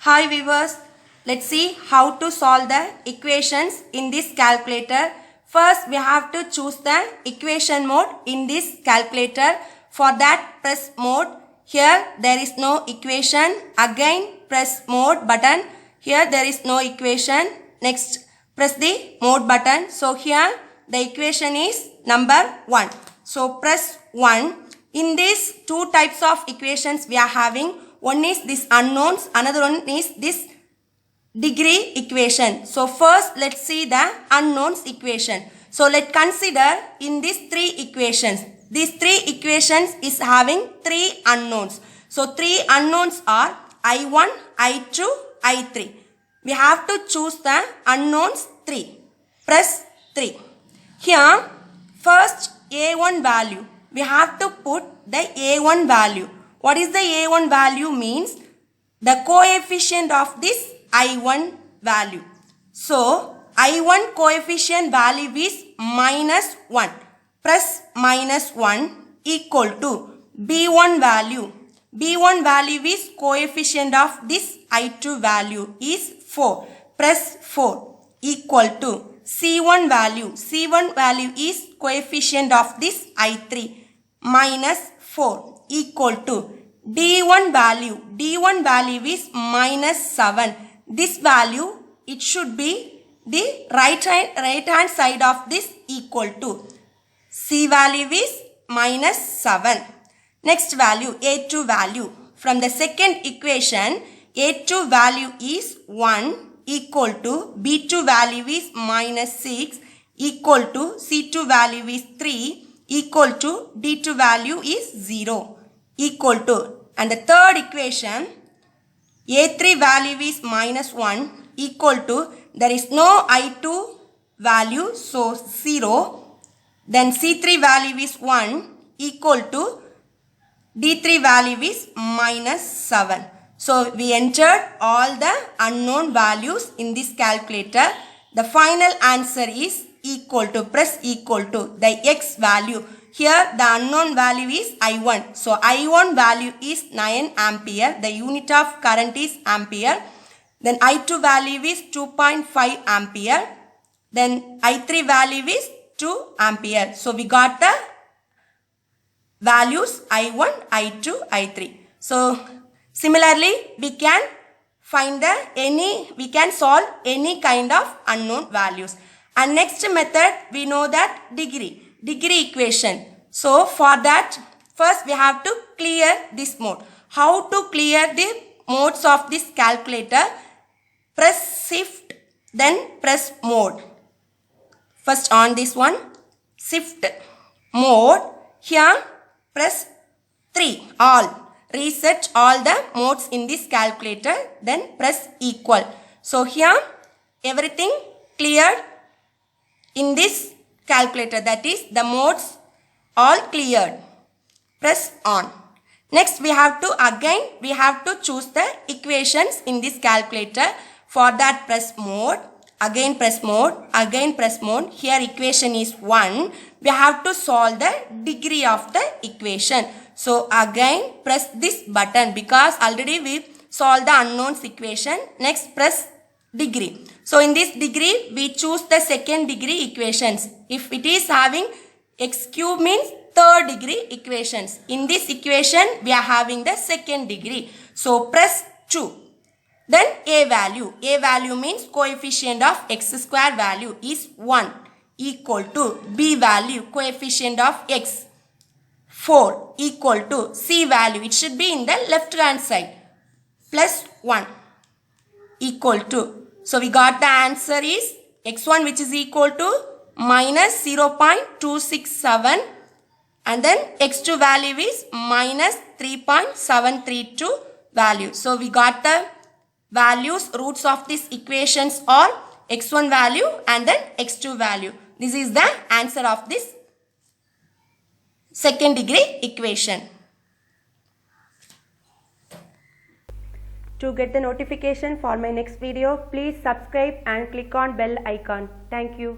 Hi viewers, let's see how to solve the equations in this calculator. First we have to choose the equation mode in this calculator. For that press mode. Here there is no equation. Again press mode button. Here there is no equation. Next press the mode button. So here the equation is number 1. So press 1. In these two types of equations we are having. One is this unknowns, another one is this degree equation. So first let's see the unknowns equation. So let's consider in these three equations. These three equations is having three unknowns. So three unknowns are I1, I2, I3. We have to choose the unknowns 3. Press 3. Here first A1 value. We have to put the A1 value. What is the A1 value means? The coefficient of this I1 value. So, I1 coefficient value is minus 1. Press minus 1 equal to B1 value. B1 value is coefficient of this I2 value is 4. Press 4 equal to C1 value. C1 value is coefficient of this I3 minus 4. Equal to D1 value. D1 value is minus 7. This value, it should be the right hand side of this equal to. C value is minus 7. Next value, A2 value. From the second equation, A2 value is 1 equal to B2 value is minus 6 equal to C2 value is 3 equal to D2 value is 0. Equal to, and the third equation A3 value is minus 1 equal to, there is no I2 value, so 0. Then C3 value is 1 equal to D3 value is minus 7. So we entered all the unknown values in this calculator. The final answer is equal to, press equal to the X value. Here the unknown value is I1. So I1 value is 9 ampere. The unit of current is ampere. Then I2 value is 2.5 ampere. Then I3 value is 2 ampere. So we got the values I1, I2, I3. So similarly we can find we can solve any kind of unknown values. And next method we know that degree equation. So for that first we have to clear this mode. How to clear the modes of this calculator? Press shift then press mode. First on this one, shift mode. Here press 3 all. Reset all the modes in this calculator, then press equal. So here everything cleared in this calculator, that is the modes all cleared. Press on. Next we have to choose the equations in this calculator. For that press mode, again press mode, again press mode. Here equation is 1. We have to solve the degree of the equation. So again press this button because already we solved the unknowns equation. Next press degree. So in this degree we choose the second degree equations. If it is having x cube means third degree equations. In this equation we are having the second degree. So press 2. Then A value. A value means coefficient of x square value is 1 equal to B value coefficient of x 4 equal to C value. It should be in the left hand side plus 1 equal to. So we got the answer is x1 which is equal to minus 0.267 and then x2 value is minus 3.732 value. So we got the values, roots of these equations are x1 value and then x2 value. This is the answer of this second degree equation. To get the notification for my next video, please subscribe and click on bell icon. Thank you.